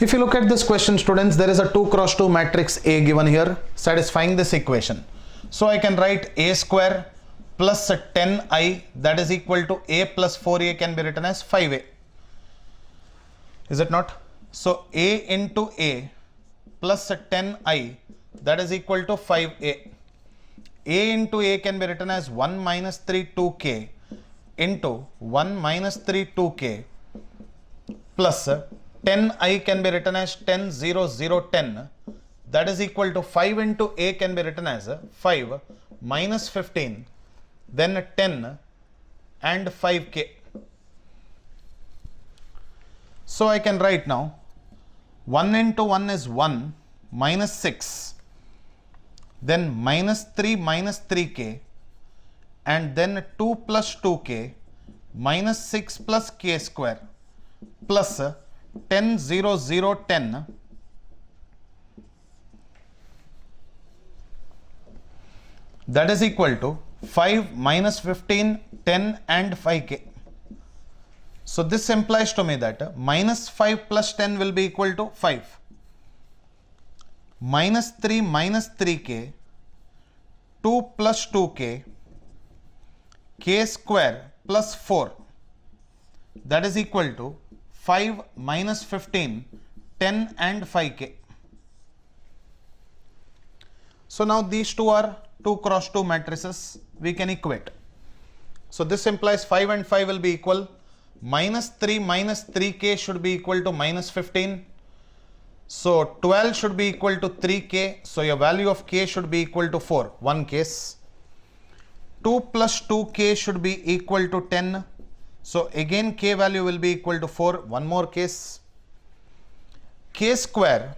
If you look at this question, students, there is a 2 cross 2 matrix A given here satisfying this equation. So I can write A square plus 10i, that is equal to A plus 4a can be written as 5a. Is it not? So A into A plus 10i, that is equal to 5a. A into A can be written as 1 minus 3 2k into 1 minus 3 2k plus 10i can be written as 10 0 0 10, that is equal to 5 into A can be written as 5 minus 15, then 10 and 5k. So I can write now 1 into 1 is 1 minus 6, then minus 3 minus 3k, and then 2 plus 2k minus 6 plus k square plus 10 0 0 10 that is equal to 5 minus 15, 10 and 5k. So this implies to me that minus 5 plus 10 will be equal to 5. Minus 3 minus 3k, 2 plus 2k, k square plus 4, that is equal to 5 minus 15, 10 and 5k. So now these two are 2 cross 2 matrices, we can equate. So this implies 5 and 5 will be equal. Minus 3 minus 3k should be equal to minus 15. So 12 should be equal to 3k. So your value of k should be equal to 4, one case. 2 plus 2k should be equal to 10. So again k value will be equal to 4, one more case. K square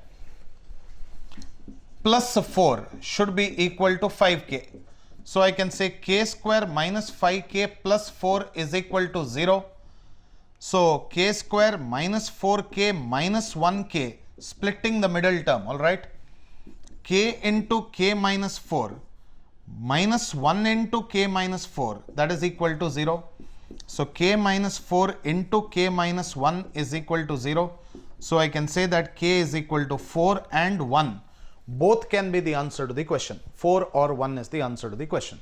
plus 4 should be equal to 5k. So I can say k square minus 5k plus 4 is equal to 0. So k square minus 4k minus 1k, splitting the middle term, alright. K into k minus 4 minus 1 into k minus 4, that is equal to 0. So k minus 4 into k minus 1 is equal to 0. So I can say that k is equal to 4 and 1. Both can be the answer to the question. 4 or 1 is the answer to the question.